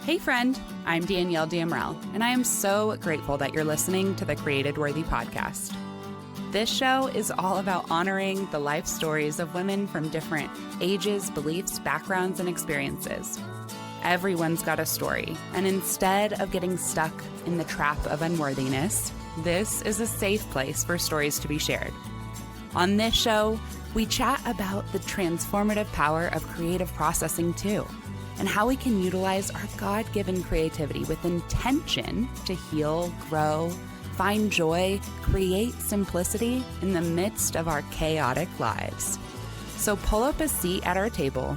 Hey friend, I'm Danielle and Gabriella, and I am so grateful that you're listening to the Created Worthy podcast. This show is all about honoring the life stories of women from different ages, beliefs, backgrounds, and experiences. Everyone's got a story, and instead of getting stuck in the trap of unworthiness, this is a safe place for stories to be shared. On this show, we chat about the transformative power of creative processing too, and how we can utilize our God-given creativity with intention to heal, grow, find joy, create simplicity in the midst of our chaotic lives. So pull up a seat at our table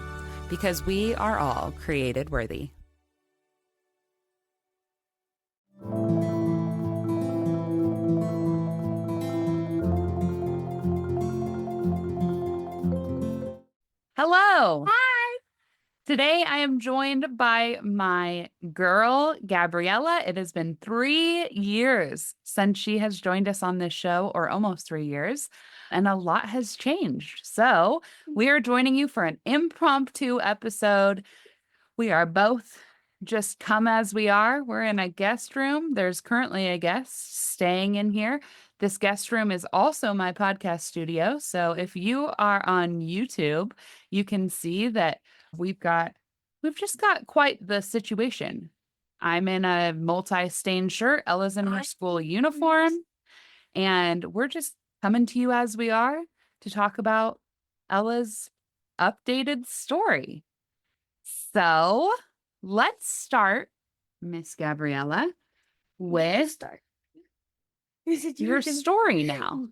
because we are all created worthy. Hello. Hi. Today I am joined by my girl, Gabriella. It has been 3 years since she has joined us on this show, or almost 3 years, and a lot has changed. So we are joining you for an impromptu episode. We are both just come as we are. We're in a guest room. There's currently a guest staying in here. This guest room is also my podcast studio. So if you are on YouTube, you can see that we've just got quite the situation. I'm in a multi-stain shirt. Ella's in her school uniform. And we're just coming to you as we are to talk about Ella's updated story. So let's start, Miss Gabriella, with your story now.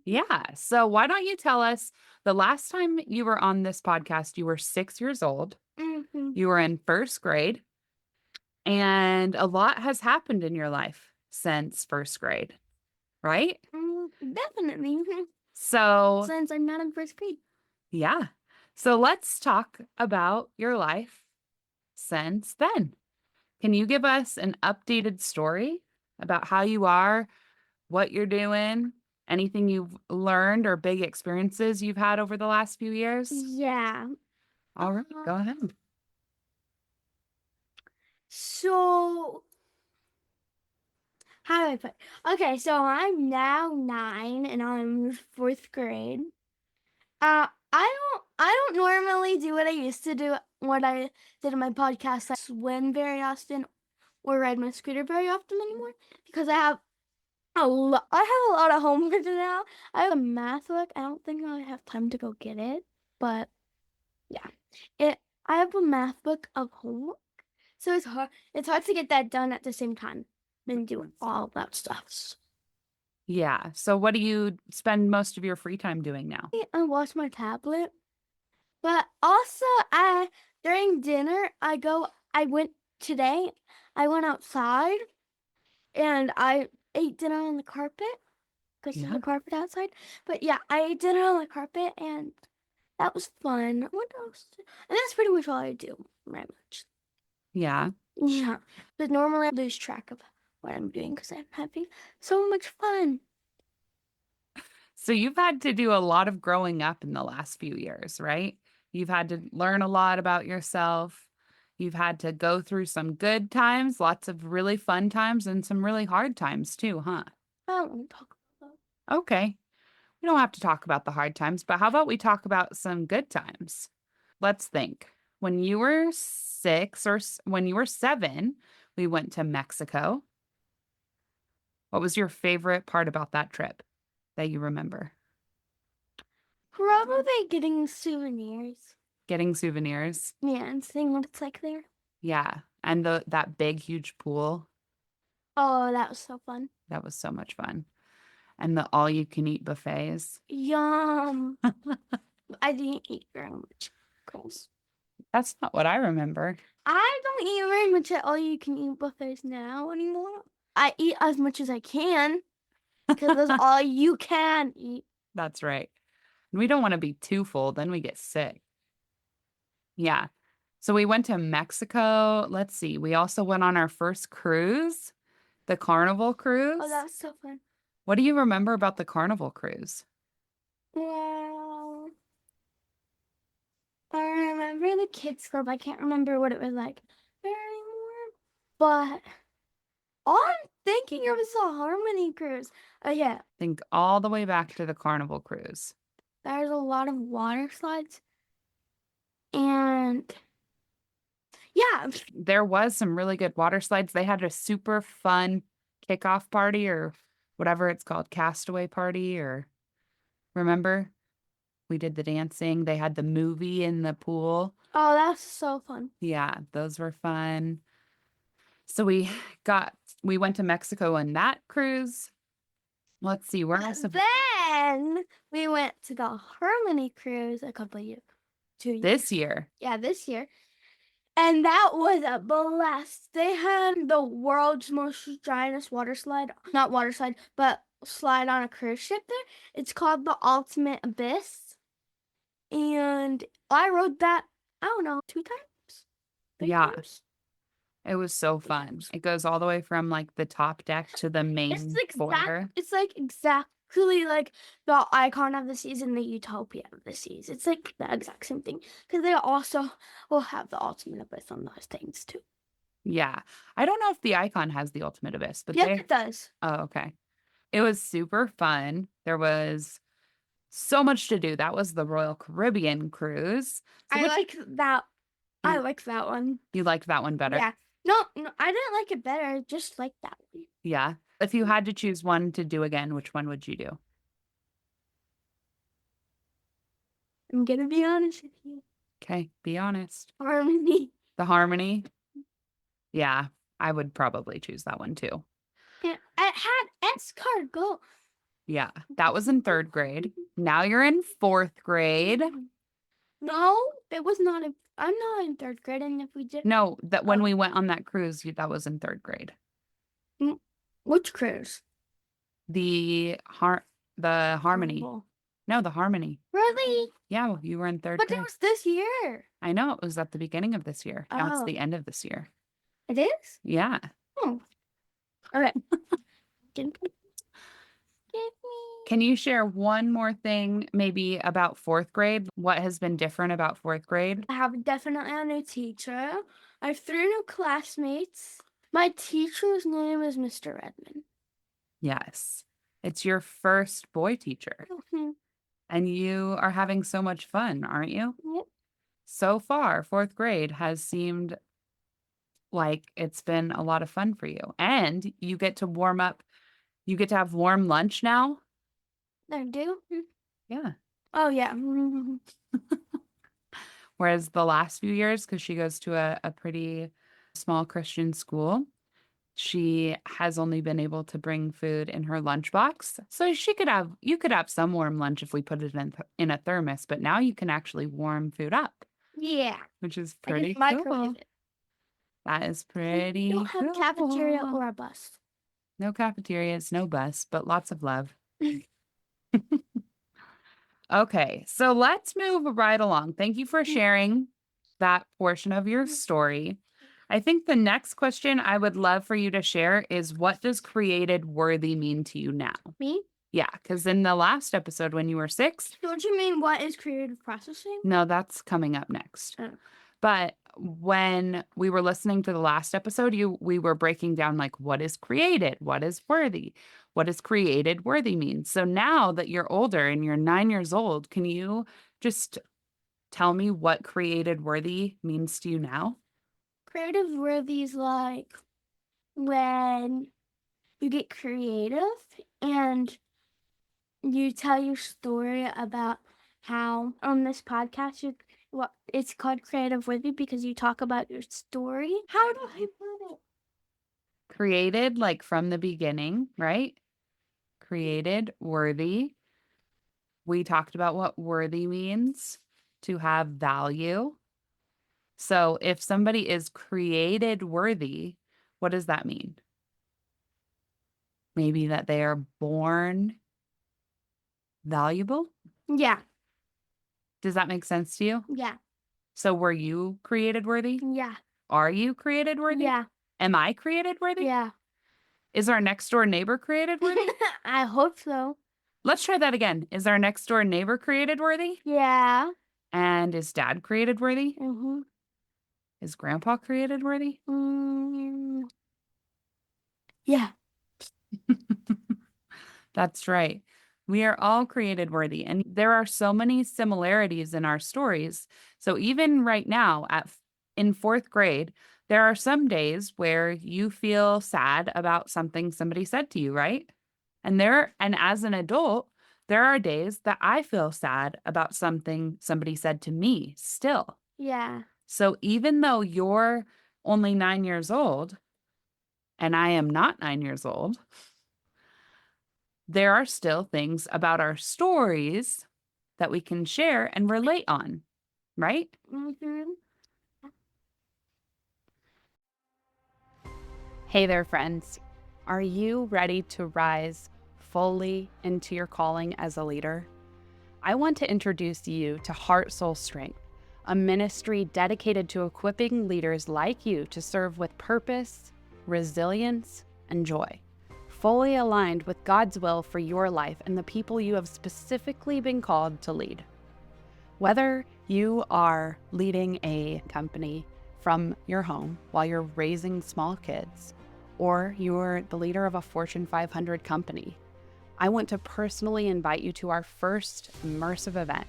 Yeah. So why don't you tell us, the last time you were on this podcast, you were 6 years old. Mm-hmm. You were in first grade, and a lot has happened in your life since first grade, right? Definitely. So Since I'm not in first grade. yeah. So let's talk about your life since then. Can you give us an updated story about how you are, what you're doing, anything you've learned or big experiences you've had over the last few years? Yeah. All right, go ahead. So, how do I put? Okay, so I'm now 9 and I'm in fourth grade. I don't normally do what I used to do, what I did in my podcast, like swim very often or ride my scooter very often anymore, because I have a lot of homework now. I have a math book. I don't think I have time to go get it, but yeah, I have a math book of homework, so it's hard. It's hard to get that done at the same time and doing all that stuff. Yeah. So what do you spend most of your free time doing now? I watch my tablet, but also during dinner I went today. I went outside and I ate dinner on the carpet because there's Yeah. a carpet outside. But yeah, I ate dinner on the carpet and that was fun. What else? And that's pretty much all I do, right much. Yeah. Yeah, but normally I lose track of what I'm doing because I'm having so much fun. So you've had to do a lot of growing up in the last few years, right? You've had to learn a lot about yourself. You've had to go through some good times, lots of really fun times, and some really hard times too, huh? I don't want to talk about that. Okay. We don't have to talk about the hard times, but how about we talk about some good times? Let's think. When you were 6 or when you were 7, we went to Mexico. What was your favorite part about that trip that you remember? Probably getting souvenirs. Getting souvenirs. Yeah, and seeing what it's like there. Yeah. And that big, huge pool. Oh, that was so fun. That was so much fun. And the all-you-can-eat buffets. Yum. I didn't eat very much. Gross. That's not what I remember. I don't eat very much at all-you-can-eat buffets now anymore. I eat as much as I can because that's all you can eat. That's right. We don't want to be too full, then we get sick. Yeah. So we went to Mexico. Let's see. We also went on our first cruise, the Carnival cruise. Oh, that was so fun. What do you remember about the Carnival cruise? Well, I remember the kids club. I can't remember what it was like very But all I'm thinking of is the Harmony Cruise. Yeah, Think all the way back to the Carnival Cruise. there's a lot of water slides. And yeah, There was some really good water slides. They had a super fun kickoff party or whatever it's called, castaway party or remember? We did the dancing. They had the movie in the pool. oh, that's so fun. Yeah, those were fun. So we went to Mexico on that cruise. Let's see, where else have Then we went to the Harmony Cruise a couple of years. 2 years. this year? Yeah, this year. And that was a blast. They had the world's most giantest water slide. Not water slide, but slide on a cruise ship there. It's called the Ultimate Abyss. And I rode that, I don't know, 2 times? 3 Yeah. times? It was so fun. It goes all the way from like the top deck to the main foyer. It's like exactly like the Icon of the Seas and the Utopia of the Seas. It's like the exact same thing. Because they also will have the Ultimate Abyss on those things too. Yeah. I don't know if the Icon has the Ultimate Abyss, but Yes, it does. Oh, okay. It was super fun. There was so much to do. That was the Royal Caribbean cruise. So I like that. I You- like that one. you liked that one better? Yeah. No, I didn't like it better. I just like that one. Yeah. If you had to choose one to do again, which one would you do? I'm gonna be honest with you. Okay, be honest. Harmony. The Harmony? Yeah, I would probably choose that one too. Yeah, it had escargot. Yeah, that was in 3rd grade. Now you're in 4th grade. No, it was not. I'm not in 3rd grade, and if we did, No, that when Oh. we went on that cruise, that was in 3rd grade. which cruise? The Harmony. Carnival. No, the Harmony. Really? Yeah, you were in 3rd But it grade. was this year. I know, it was at the beginning of this year. Now it's Oh. the end of this year. It is? Yeah. Oh. Okay. Give me. Can you share one more thing maybe about 4th grade? What has been different about 4th grade? I have definitely a new teacher. I have 3 new classmates. My teacher's name is Mr. Redmond. Yes. It's your first boy teacher. Mhm. And you are having so much fun, aren't you? Yep. So far, 4th grade has seemed like it's been a lot of fun for you. And you get to warm up. You get to have warm lunch now. They do? Yeah. Oh, yeah. Whereas the last few years, because she goes to a pretty small Christian school, she has only been able to bring food in her lunchbox. So you could have some warm lunch if we put it in a thermos, but now you can actually warm food up, Yeah. which is I pretty just microwave cool. it. That is pretty We don't have cafeteria cool. or a bus. No cafeterias, no bus, but lots of love. Okay, so let's move right along. Thank you for sharing that portion of your story. I think the next question I would love for you to share is what does created worthy mean to you now? Me? Yeah, because in the last episode when you were 6, Don't you mean what is creative processing? no, that's coming up next. Oh. But when we were listening to the last episode, we were breaking down like what is created, what is worthy, what does created worthy mean. So now that you're older and you're 9 years old, can you just tell me what created worthy means to you now? Creative worthy is like when you get creative and you tell your story about how on this podcast it's called creative worthy because you talk about your story. How do I put it? Created like from the beginning, right? Created worthy. We talked about what worthy means, to have value. So if somebody is created worthy, what does that mean? Maybe that they are born valuable? Yeah. Does that make sense to you? Yeah. So were you created worthy? Yeah. Are you created worthy? Yeah. Am I created worthy? Yeah. Is our next door neighbor created worthy? I hope so. Let's try that again. Is our next door neighbor created worthy? Yeah. And is dad created worthy? Mm-hmm. Is grandpa created worthy? Yeah. That's right. We are all created worthy, and there are so many similarities in our stories. So even right now in 4th grade, there are some days where you feel sad about something somebody said to you, right? And as an adult, there are days that I feel sad about something somebody said to me still. Yeah. So even though you're only 9 years old and I am not 9 years old, there are still things about our stories that we can share and relate on, right? Mm-hmm. Hey there, friends. Are you ready to rise fully into your calling as a leader? I want to introduce you to Heart Soul Strength, a ministry dedicated to equipping leaders like you to serve with purpose, resilience, and joy, fully aligned with God's will for your life and the people you have specifically been called to lead. Whether you are leading a company from your home while you're raising small kids, or you're the leader of a Fortune 500 company, I want to personally invite you to our first immersive event,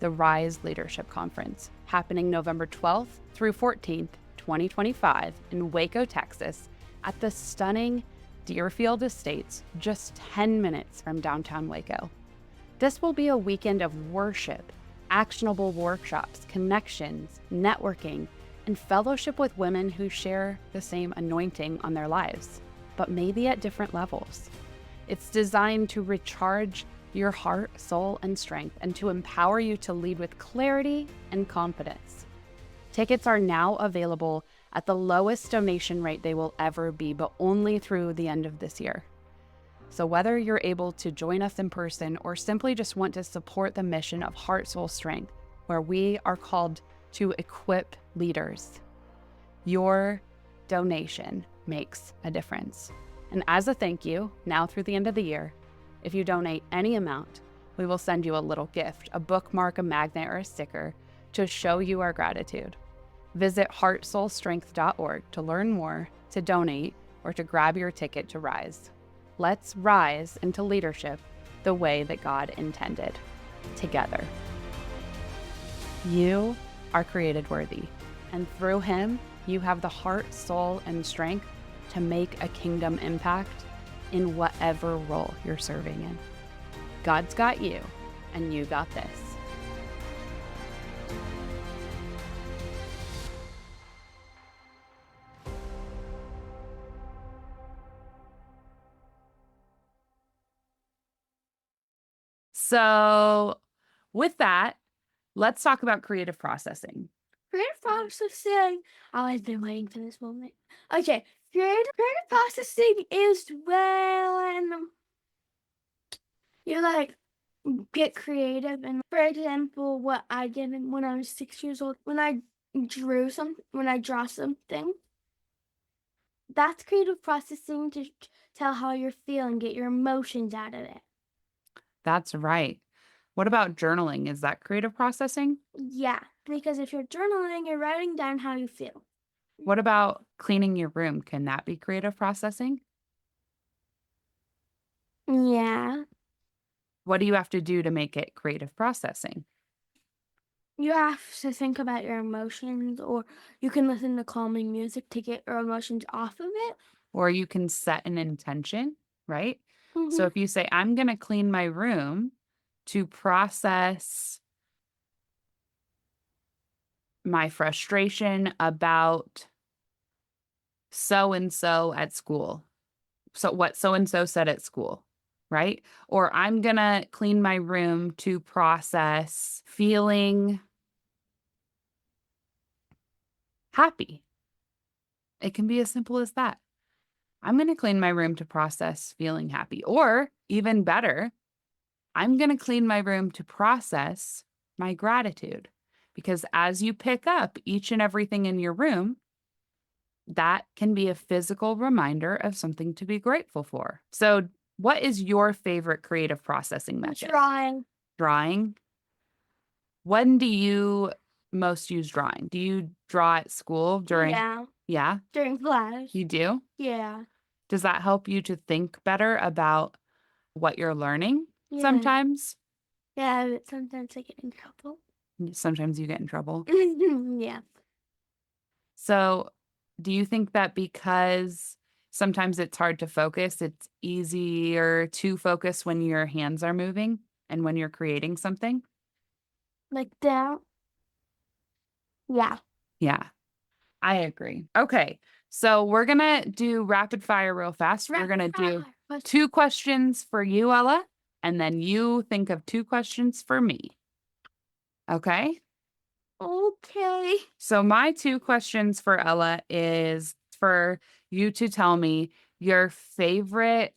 the Rise Leadership Conference, happening November 12th through 14th, 2025 in Waco, Texas, at the stunning Deerfield Estates, just 10 minutes from downtown Waco. This will be a weekend of worship, actionable workshops, connections, networking, and fellowship with women who share the same anointing on their lives, but maybe at different levels. It's designed to recharge your heart, soul, and strength, and to empower you to lead with clarity and confidence. Tickets are now available at the lowest donation rate they will ever be, but only through the end of this year. So whether you're able to join us in person or simply just want to support the mission of Heart Soul Strength, where we are called to equip leaders, your donation makes a difference. And as a thank you, now through the end of the year, if you donate any amount, we will send you a little gift, a bookmark, a magnet, or a sticker to show you our gratitude. Visit heartsoulstrength.org to learn more, to donate, or to grab your ticket to Rise. Let's rise into leadership the way that God intended, together. You are created worthy, and through Him, you have the heart, soul, and strength to make a kingdom impact in whatever role you're serving in. God's got you, and you got this. So, with that, let's talk about creative processing. Creative processing. Oh, I've been waiting for this moment. Okay, creative processing is when you like get creative. And for example, what I did when I was 6 years old, when I draw something, that's creative processing to tell how you're feeling, get your emotions out of it. That's right. What about journaling? Is that creative processing? Yeah, because if you're journaling, you're writing down how you feel. What about cleaning your room? Can that be creative processing? Yeah. What do you have to do to make it creative processing? You have to think about your emotions, or you can listen to calming music to get your emotions off of it. Or you can set an intention, right? So Hmm. if you say, I'm going to clean my room to process my frustration about so and so at school. So, what so and so said at school, right? Or I'm going to clean my room to process feeling happy. It can be as simple as that. I'm going to clean my room to process feeling happy. Or even better, I'm going to clean my room to process my gratitude. Because as you pick up each and everything in your room, that can be a physical reminder of something to be grateful for. So, what is your favorite creative processing method? Drawing. Drawing. When do you most use drawing? Do you draw at school during? Yeah. Yeah, During class. you do? Yeah. Does that help you to think better about what you're learning Yeah. sometimes? Yeah, but sometimes I get in trouble. Sometimes you get in trouble. Yeah. So, do you think that because sometimes it's hard to focus, it's easier to focus when your hands are moving and when you're creating something? Like that. Yeah. Yeah, I agree. Okay. So, we're going to do rapid fire real fast. We're going to Rapid do fire. But 2 questions for you, Ella, and then you think of 2 questions for me. Okay? okay. So, my 2 questions for Ella is for you to tell me your favorite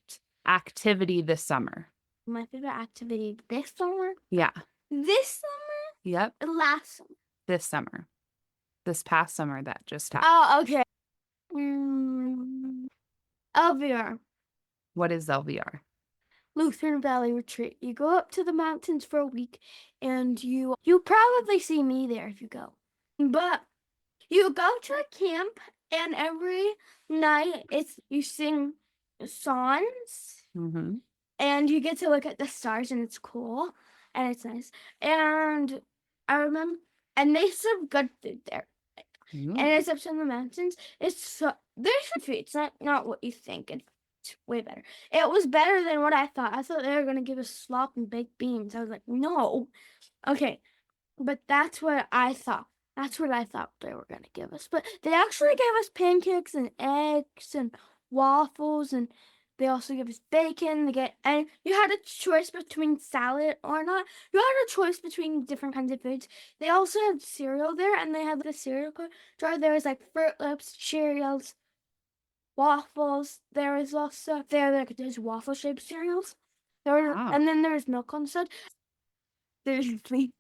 activity this summer. My favorite activity this summer? Yeah. This summer? Yep. Last summer. This summer. This past summer that just happened. Oh, okay. Mm, LVR. What is LVR? Lutheran Valley Retreat. You go up to the mountains for a week and you probably see me there if you go. But you go to a camp and every night you sing songs Mm-hmm. and you get to look at the stars and it's cool and it's nice. And I remember and they serve good food there. And it's up in the mountains. It's so there's good food. It's not what you think. It's way better. It was better than what I thought. I thought they were gonna give us slop and baked beans. I was like, no. Okay. But that's what I thought. That's what I thought they were gonna give us. But they actually gave us pancakes and eggs and waffles and they also give us bacon. And you had a choice between salad or not. You had a choice between different kinds of foods. They also had cereal there, and they had the cereal jar. There was like Fruit Loops, Cheerios, waffles. There was also there's waffle shaped cereals. Wow. And then there's milk on the side. There's three.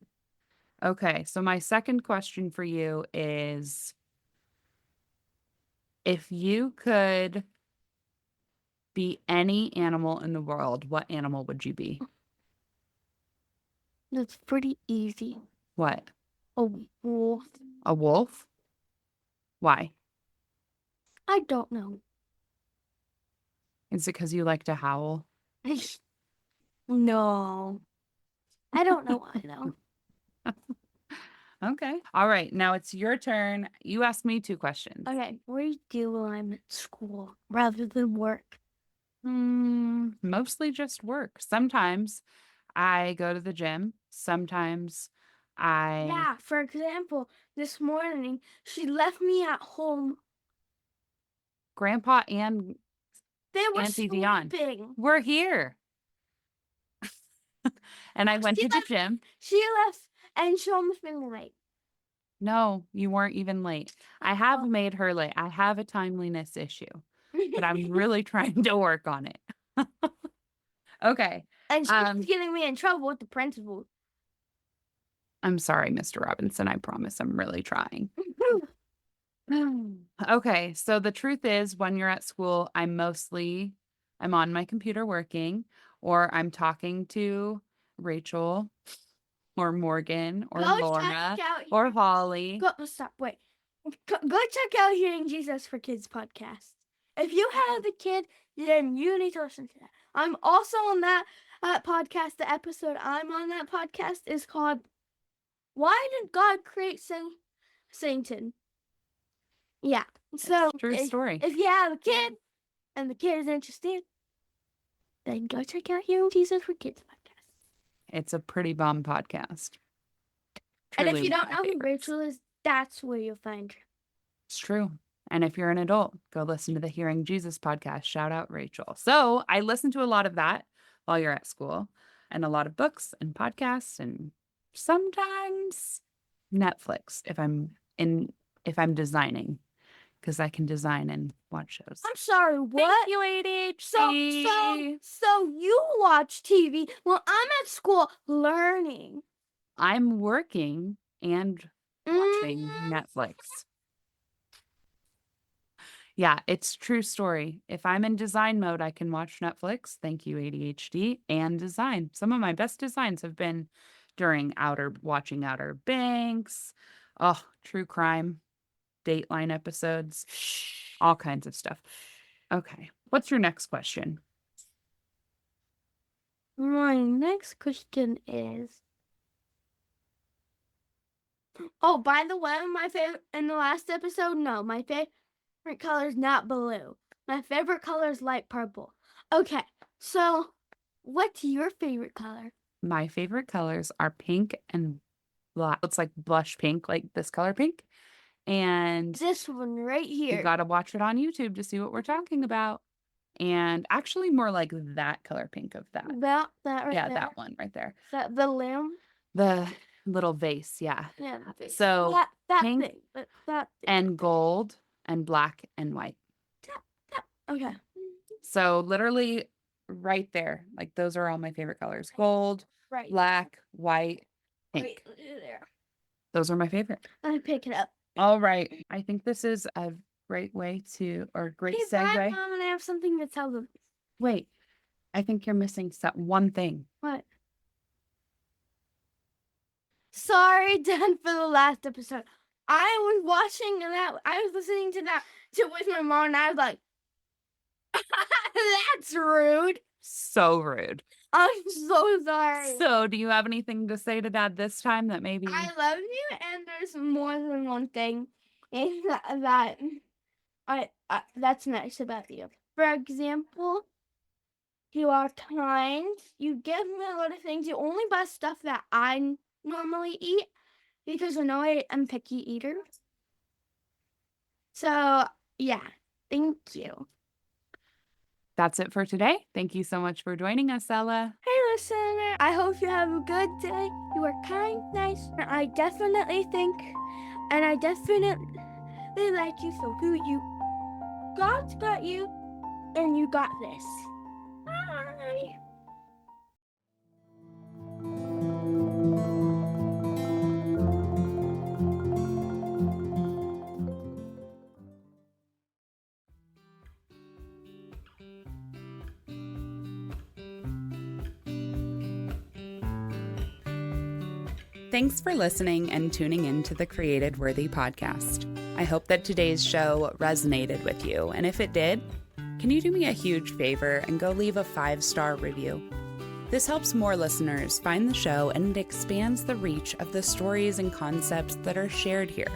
Okay. So, my second question for you is if you could be any animal in the world, what animal would you be? That's pretty easy. What? A wolf. A wolf? Why? I don't know. Is it because you like to howl? No. I don't know why though. Okay. All right. Now it's your turn. You asked me 2 questions. Okay, what do you do when I'm at school rather than work? Mostly just work. Sometimes I go to the gym. Sometimes I Yeah, for example, this morning she left me at home. Grandpa and They were Auntie Dion. sleeping. We're here. And I went She to the left. gym. She left, and she almost made me late. No, you weren't even late. I have made her late. I have a timeliness issue, but I'm really trying to work on it. Okay. And she's getting me in trouble with the principal. I'm sorry, Mr. Robinson. I promise I'm really trying. Okay, so the truth is when you're at school, I'm on my computer working or I'm talking to Rachel or Morgan or Go Laura check out. or Holly. Stop. Wait. Go check out Hearing Jesus for Kids podcast. If you have a kid, then you need to listen to that. I'm also on that podcast. The episode I'm on that podcast is called "Why Did God Create Satan?" Yeah. So It's a true story. if you have a kid and the kid is interested, then go check out Hearing Jesus for Kids podcast. It's a pretty bomb podcast. And if Truly you one don't of my know who favorites. Rachel is, that's where you'll find her. It's true. And if you're an adult, go listen to the Hearing Jesus podcast. Shout out Rachel. So I listen to a lot of that while you're at school and a lot of books and podcasts and sometimes Netflix if I'm designing because I can design and watch shows. I'm sorry, what? Thank you, ADHD. So you watch TV while I'm at school learning. I'm working and watching Netflix. Yeah, it's true story. If I'm in design mode, I can watch Netflix. Thank you, ADHD, and design. Some of my best designs have been during watching Outer Banks, true crime, Dateline episodes, all kinds of stuff. Okay. What's your next question? My next question is, oh, by the way, my favorite in the last episode, no, my favorite color is not blue. My favorite color is light purple. Okay, so what's your favorite color? My favorite colors are pink and black. It's like blush pink, like this color pink. And This one right you here. got to watch it on YouTube to see what we're talking about. And actually more like that color pink of that. That right Yeah, there. that one right there. That the lamb. The little vase, yeah. Yeah, the vase. So that pink thing. That thing. and gold and black and white. Okay. So literally right there, like those are all my favorite colors. Gold, Right. black, white, pink. Right there. Those are my favorite. I pick it up. All right. I think this is a great way to, or great Hey, segue. bye, Mom, and I have something to tell them. Wait, I think you're missing one thing. What? Sorry, Dad, for the last episode. I was watching that. I was listening to that with my mom, and I was like, "That's rude." So rude. I'm so sorry. So, do you have anything to say to Dad this time that maybe I love you, and there's more than one thing that that's nice about you. For example, you are kind. You give me a lot of things. You only buy stuff that I normally eat because I know I am picky eater. So yeah, thank you. That's it for today? Thank you so much for joining us, Ella. Hey, listener. I hope you have a good day. You are kind, nice, and I definitely like you. So who you? God's got you, and you got this. Bye. Thanks for listening and tuning in to the Created Worthy podcast. I hope that today's show resonated with you, and if it did, can you do me a huge favor and go leave a 5-star review? This helps more listeners find the show, and it expands the reach of the stories and concepts that are shared here.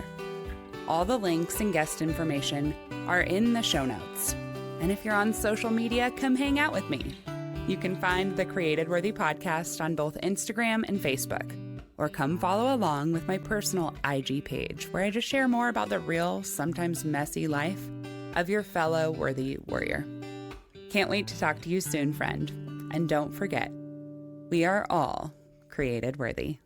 All the links and guest information are in the show notes. And if you're on social media, come hang out with me. You can find the Created Worthy podcast on both Instagram and Facebook, or come follow along with my personal IG page, where I just share more about the real, sometimes messy life of your fellow worthy warrior. Can't wait to talk to you soon, friend. And don't forget, we are all created worthy.